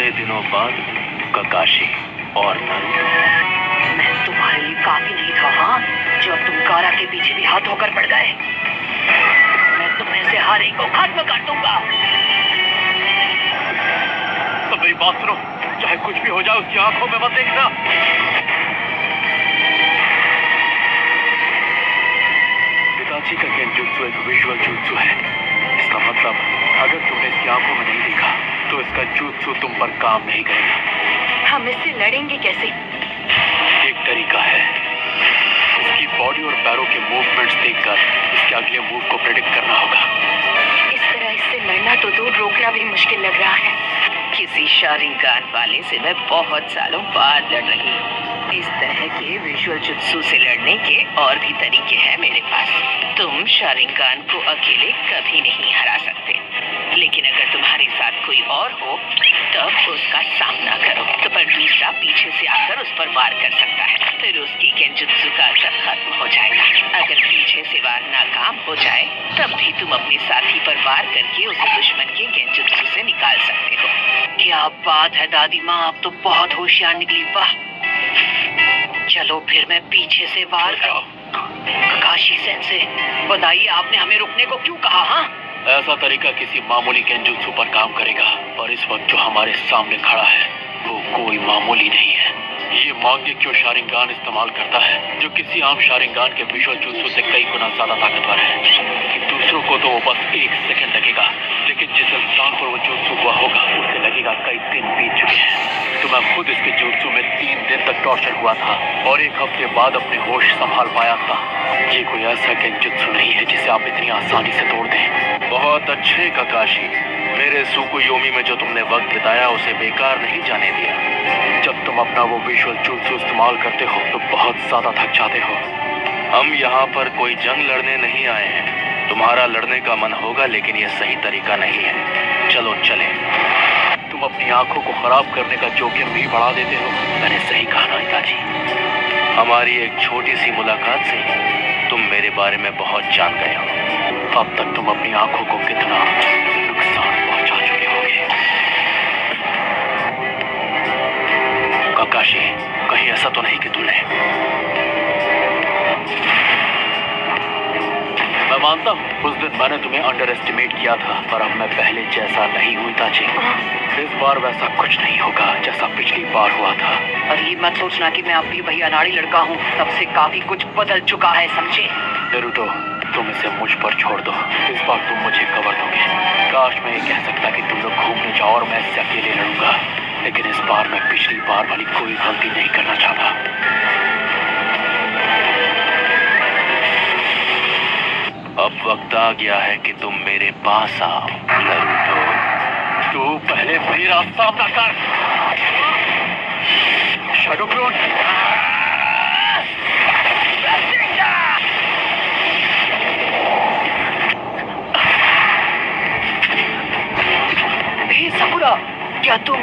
थोड़े दिनों बाद ककाशी और नारुतो। मैं तुम्हारे लिए काफी नहीं था, हाँ? जब तुम गारा के पीछे भी हाथ होकर पड़ गए, मैं तुम्हें से हर एक को खत्म कर दूंगा। तो मेरी बात सुनो, चाहे कुछ भी हो जाए उसकी आंखों में मत देखना। पिताजी का गेंजुत्सु एक विजुअल जुत्सु है। इसका मतलब अगर तुमने इसकी आंखों में नहीं देखा तो इसका जुत्सु तुम पर काम नहीं करेगा। हम इससे लड़ेंगे कैसे? एक तरीका है, इसकी बॉडी और पैरों के मूवमेंट्स देखकर इसके अगले मूव को प्रेडिक्ट करना होगा। इस तरह इससे लड़ना तो दूर, रोकना भी मुश्किल लग रहा है। किसी शारिंगान वाले से मैं बहुत सालों बाद लड़ रही हूँ। इस तरह के विजुअल जुत्सु से लड़ने के और भी तरीके हैं मेरे पास। तुम शारिंगान को अकेले कभी नहीं हरा सकते, लेकिन अगर तुम्हारे साथ कोई और हो तब उसका सामना करो। तो पर दूसरा पीछे से आकर उस पर वार कर सकता है, फिर उसकी गेंजुत्सु का असर खत्म हो जाएगा। अगर पीछे से वार नाकाम हो जाए तब भी तुम अपने साथी पर वार करके उसे दुश्मन के गेंजुत्सु से निकाल सकते हो। क्या बात है दादी माँ, आप तो बहुत होशियार निकली। वाह, चलो फिर मैं पीछे से वार। ककाशी सेंसे, बताइए आपने हमें रुकने को क्यों कहा? हाँ, ऐसा तरीका किसी मामूली गेंजुत्सु पर काम करेगा, और इस वक्त जो हमारे सामने खड़ा है वो कोई मामूली नहीं है। ये मांगेक्यो शारिंगान इस्तेमाल करता है, जो किसी आम शारिंगान के विजुअल जुत्सु से कई गुना ज्यादा ताकतवर है। दूसरों को तो बस 1 सेकंड लगेगा, लेकिन जिस इंसान पर वो जुत्सु हुआ होगा उसे लगेगा कई दिन बीत चुके हैं। तो मैं खुद इसके जुत्सु में 3 दिन तक टॉर्चर हुआ था और 1 हफ्ते बाद अपने होश संभाल पाया था। ये कोई ऐसा गेंजुत्सु नहीं है जिसे आप इतनी आसानी से तोड़ दें। बहुत अच्छे ककाशी, मेरे सुकुयोमी में जो तुमने वक्त बिताया उसे बेकार नहीं जाने दिया। जब तुम अपना वो विजुअल जुत्सु इस्तेमाल करते हो तो बहुत ज्यादा थक जाते हो। हम यहाँ पर कोई जंग लड़ने नहीं आए हैं। तुम्हारा लड़ने का मन होगा, लेकिन ये सही तरीका नहीं है। चलो चले। तुम अपनी आंखों को खराब करने का जोखिम भी बढ़ा देते हो। मैंने सही कहा ना पिताजी? हमारी एक छोटी सी मुलाकात से तुम मेरे बारे में बहुत जान गए हो। अब तक तुम अपनी आंखों को कितना नुकसान पहुंचा चुके होगे। ककाशी, कहीं ऐसा तो नहीं कि तुमने? मैं मानता हूँ उस दिन मैंने तुम्हें अंडर एस्टिमेट किया था, पर अब मैं पहले जैसा नहीं हुई ताची। इस बार वैसा कुछ नहीं होगा जैसा पिछली बार हुआ था। और ये मत सोचना कि मैं अब भी वही अनाड़ी लड़का हूँ। तब से काफी कुछ बदल चुका है, समझे? नारुतो, तुम इसे मुझ पर छोड़ दो। इस बार तुम मुझे कवर दोगे। काश मैं ये कह सकता कि तुम लोग घूमने जाओ और मैं इससे अकेले लड़ूंगा, लेकिन इस बार मैं पिछली बार वाली कोई गलती नहीं करना चाहता। अब वक्त आ गया है कि तुम मेरे पास आओ नारुतो। तू पहले मेरा सामना कर। शैडो क्लोन, हे साकुरा, क्या तुम?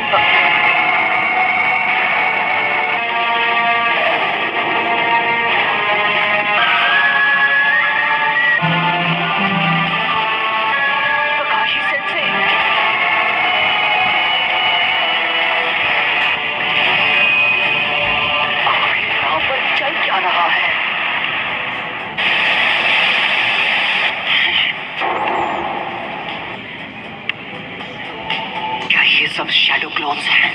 सब शैडो क्लोन्स हैं।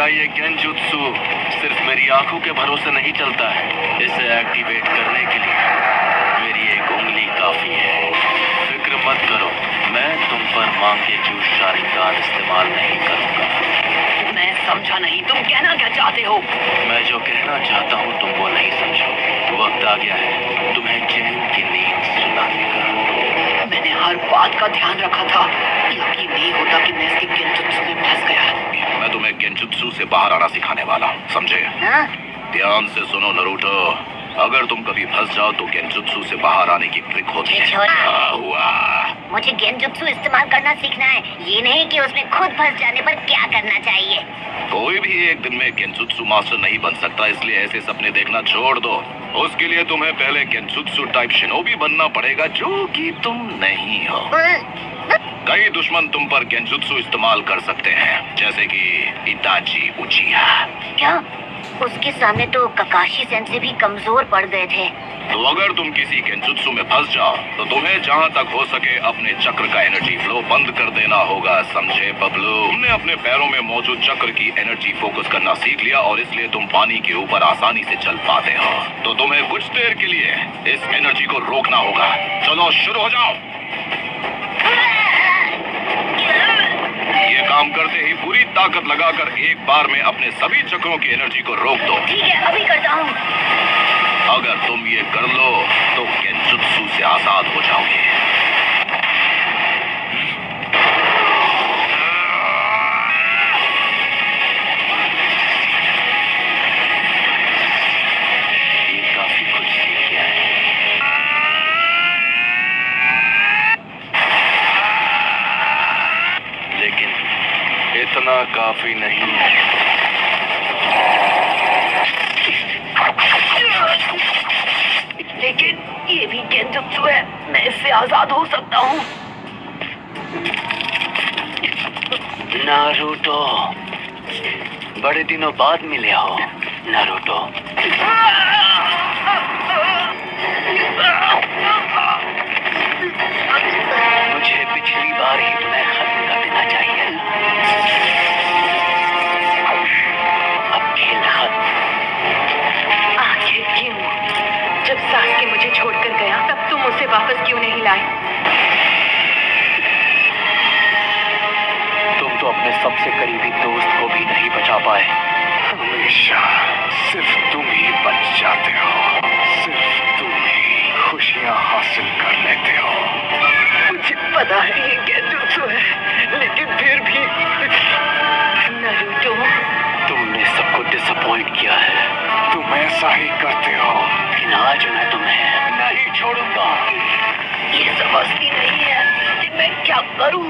ये गेंजुत्सु सिर्फ मेरी आंखों के भरोसे नहीं चलता है। इसे एक्टिवेट करने के लिए मेरी एक उंगली काफी है। फिक्र मत करो, मैं तुम पर मांगेक्यो शारिंगान इस्तेमाल नहीं करूंगा। मैं समझा नहीं, तुम कहना क्या चाहते हो? मैं जो कहना चाहता हूँ तुम वो नहीं समझोगे। वक्त आ गया है तुम्हें चैन की नींद सुलाने का। मैंने हर बात का ध्यान रखा था। नहीं होता कि मैं इसके गेंजुत्सु में फंस गया। मैं तुम्हें गेंजुत्सु से बाहर आना सिखाने वाला हूँ, समझे? हाँ? ध्यान से सुनो नरूटो, अगर तुम कभी फंस जाओ तो गेंजुत्सु से बाहर आने की ट्रिक होती है। क्या हुआ? मुझे गेंजुत्सु इस्तेमाल करना सीखना है, ये नहीं कि उसमें खुद फंस जाने पर क्या करना चाहिए। कोई भी एक दिन में गेंजुत्सु मास्टर नहीं बन सकता, इसलिए ऐसे सपने देखना छोड़ दो। उसके लिए तुम्हें पहले गेंजुत्सु टाइप शिनोबी बनना पड़ेगा, जो कि तुम नहीं हो। कई दुश्मन तुम पर गेंजुत्सु इस्तेमाल कर सकते हैं, जैसे कि इताची उचिहा। क्या? उसके सामने तो ककाशी सेंसे भी कमजोर पड़ गए थे। तो अगर तुम किसी गेंजुत्सु में फंस जाओ तो तुम्हें जहाँ तक हो सके अपने चक्र का एनर्जी फ्लो बंद कर देना होगा, समझे बबलू? तुमने अपने पैरों में मौजूद चक्र की एनर्जी फोकस करना सीख लिया और इसलिए तुम पानी के ऊपर आसानी से चल पाते हो। तो तुम्हें कुछ देर के लिए इस एनर्जी को रोकना होगा। चलो शुरू हो जाओ। ये काम करते ही पूरी ताकत लगाकर एक बार में अपने सभी चक्रों की एनर्जी को रोक दो। ठीक है, अभी करता हूँ। अगर तुम ये कर लो तो गेंजुत्सु से आजाद हो जाओगे। ये काफी कुछ सीख गया है। लेकिन इतना काफी नहीं है। लेकिन ये भी गेंजुत्सु है, मैं इससे आजाद हो सकता हूँ। नारुतो, बड़े दिनों बाद मिले हो नारुतो। मुझे पिछली बार ही तुम्हें खत्म कर देना चाहिए। अब खेल खत्म। आखिर क्यों? जब सासके मुझे छोड़कर गया तब तुम उसे वापस क्यों नहीं लाए? तुम तो अपने सबसे करीबी दोस्त को भी नहीं बचा पाए। हमेशा सिर्फ तुम ही बच जाते हो, सिर्फ तुम ही खुशियाँ हासिल कर लेते हो। मुझे पता है ये गेंजुत्सु है, लेकिन फिर भी नारुतो, तुमने सबको डिसअपॉइंट किया है। तुम ऐसा ही करते हो। लेकिन आज मैं तुम्हें नहीं छोड़ूंगा। ये समझती नहीं है कि मैं क्या करूं।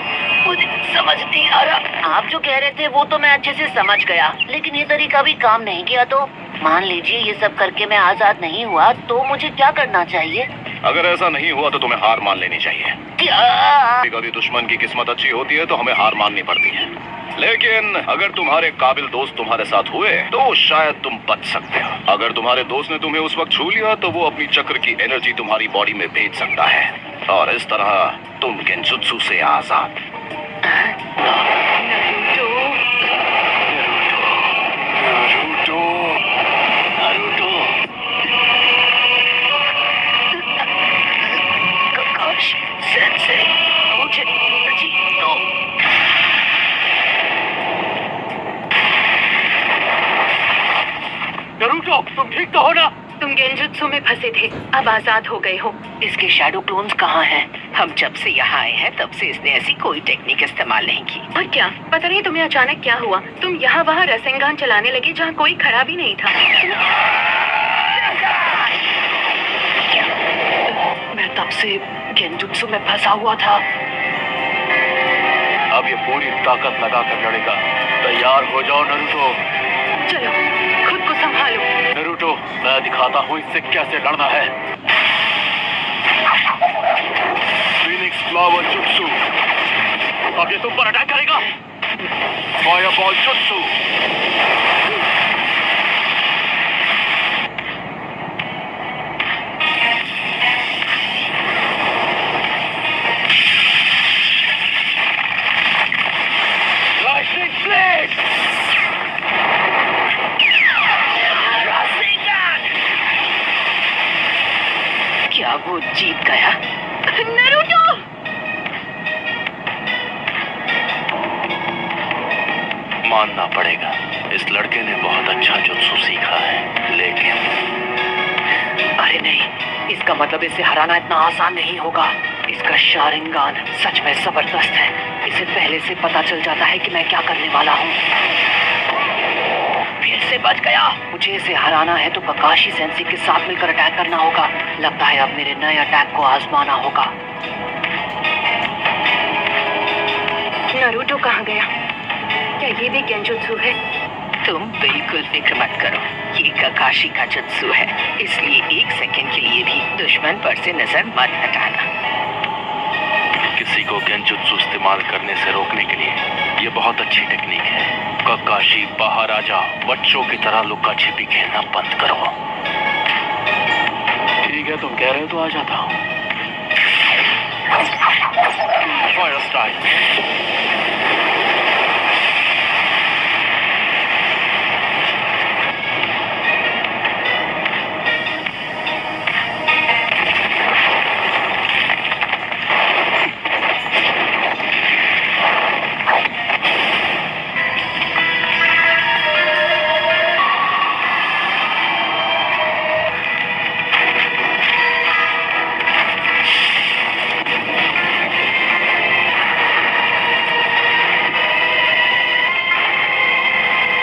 मुझे समझ नहीं आ रहा। आप जो कह रहे थे वो तो मैं अच्छे से समझ गया, लेकिन ये तरीका भी काम नहीं किया तो मान लीजिए ये सब करके मैं आजाद नहीं हुआ तो मुझे क्या करना चाहिए? अगर ऐसा नहीं हुआ तो तुम्हें हार मान लेनी चाहिए। क्या? कभी दुश्मन की किस्मत अच्छी होती है तो हमें हार माननी पड़ती है, लेकिन अगर तुम्हारे काबिल दोस्त तुम्हारे साथ हुए तो शायद तुम बच सकते हो। अगर तुम्हारे दोस्त ने तुम्हें उस वक्त छू लिया तो वो अपनी चक्र की एनर्जी तुम्हारी बॉडी में भेज सकता है और इस तरह तुम गेंजुत्सु से आजाद। नारुतो, नारुतो, नारुतो, ककाशी सेंसे, मुझे जीत दो। नारुतो, तुम ठीक तो हो ना? तुम गेंजुत्सु में फंसे थे, अब आजाद हो गए हो। इसके शैडो क्लोन्स कहाँ हैं? हम जब से यहाँ आए हैं तब से इसने ऐसी कोई टेक्निक इस्तेमाल नहीं की। और क्या पता नहीं तुम्हें अचानक क्या हुआ? तुम यहाँ वहाँ रसेंगान चलाने लगे जहाँ कोई खड़ा भी नहीं था। मैं तब से गेंजुत्सु में फंसा हुआ था। अब ये पूरी ताकत लगाकर लड़ेगा। तैयार हो जाओ नारुतो। चलो खुद को संभालो। नारुतो, मैं दिखाता हूँ इससे कैसे लड़ना है। Phoenix flower jutsu. अब ये तुम पर अटैक करेगा। Fireball jutsu. Lightning blade. क्या वो जीत गया? नारुतो! मानना पड़ेगा, इस लड़के ने बहुत अच्छा जुत्सु सीखा है, लेकिन अरे नहीं, इसका मतलब इसे हराना इतना आसान नहीं होगा। इसका शारिंगान सच में जबरदस्त है। इसे पहले से पता चल जाता है कि मैं क्या करने वाला हूँ। फिर से बच गया। मुझे इसे हराना है तो ककाशी सेंसी के साथ मिलकर अटैक करना होगा। लगता है अब मेरे नए अटैक को आजमाना होगा। नारुतो कहाँ गया? क्या ये भी गेंजुत्सु है? तुम बिल्कुल फिक्र मत करो, ये ककाशी का जुत्सु है, इसलिए एक सेकंड के लिए भी दुश्मन पर से नजर मत हटाना। किसी को गेंजुत्सु इस्तेमाल करने से रोकने के लिए ये बहुत अच्छी टेक्निक है। ककाशी बाहर आ जा, बच्चों की तरह लुका छिपी खेलना बंद करो। ठीक है, तुम कह रहे हो तो आ जाता हूँ। Fire strike.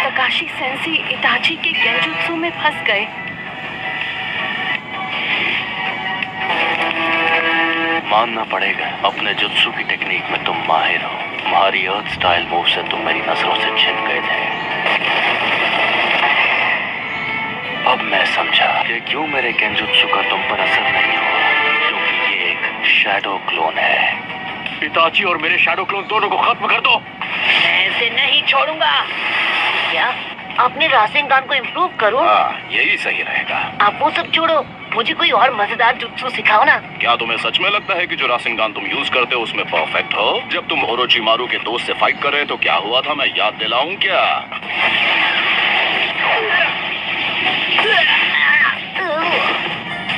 Kakashi sensei Itachi के गेंजुत्सु में फंस गए। मानना पड़ेगा, अपने जुत्सु की टेक्निक में तुम माहिर हो। तुम्हारी अर्थ स्टाइल मूव से तुम मेरी नजरों से छिप गए थे। अब मैं समझा कि क्यों मेरे गेंजुत्सु का तुम पर असर नहीं हुआ, क्योंकि ये एक शैडो क्लोन है। इताची और मेरे शैडो क्लोन दोनों को खत्म कर दो। मैं इसे नहीं छोड़ूंगा। क्या अपने रासेंगान को इम्प्रूव करूं? हाँ, यही सही रहेगा। आप वो सब छोड़ो, मुझे कोई और मजेदार जुत्सु सिखाओ ना। क्या तुम्हें सच में लगता है कि जो रासेंगान तुम यूज करते हो उसमें परफेक्ट हो? जब तुम ओरोचिमारू के दोस्त से फाइट कर रहे तो क्या हुआ था, मैं याद दिलाऊं क्या?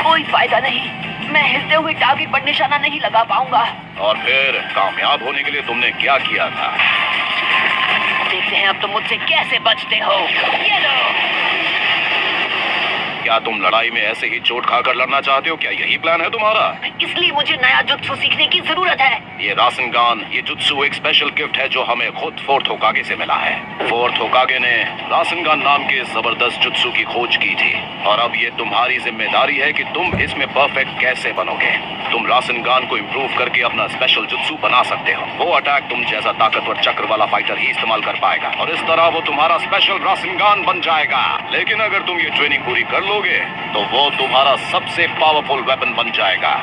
कोई फायदा नहीं, मैं हिलते हुए टारगेट पर निशाना नहीं लगा पाऊंगा। और फिर कामयाब होने के लिए तुमने क्या किया था? देखते हैं अब तुम मुझसे कैसे बचते हो। ये लो। क्या तुम लड़ाई में ऐसे ही चोट खाकर लड़ना चाहते हो? क्या यही प्लान है तुम्हारा? इसलिए मुझे नया जुत्सु सीखने की जरूरत है। ये रासेंगान, ये जुत्सु एक स्पेशल गिफ्ट है जो हमें खुद फोर्थ होकागे से मिला है। फोर्थ होकागे ने रासेंगान नाम के जबरदस्त जुत्सु की खोज की थी और अब ये तुम्हारी जिम्मेदारी है कि तुम इसमें परफेक्ट कैसे बनोगे। तुम रासेंगान को इम्प्रूव करके अपना स्पेशल जुत्सु बना सकते हो। वो अटैक तुम जैसा ताकतवर चक्र वाला फाइटर ही इस्तेमाल कर पाएगा और इस तरह वो तुम्हारा स्पेशल रासेंगान बन जाएगा। लेकिन अगर तुम ये ट्रेनिंग पूरी कर लोगे तो वो तुम्हारा सबसे पावरफुल वेपन बन जाएगा।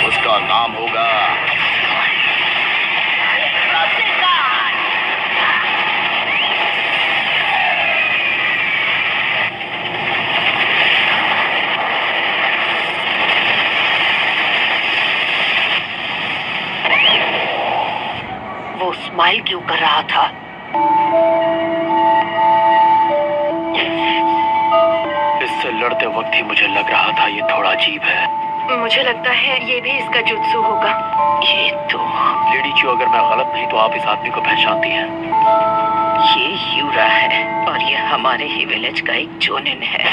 उसका नाम होगा वो स्माइल क्यों कर रहा था? इससे लड़ते वक्त ही मुझे लग रहा था ये थोड़ा अजीब है। मुझे लगता है ये भी इसका जुत्सु होगा। ये तो लेडी चू, अगर मैं गलत नहीं तो आप इस आदमी को पहचानती हैं। ये यूरा है और ये हमारे ही विलेज का एक जोनिन है।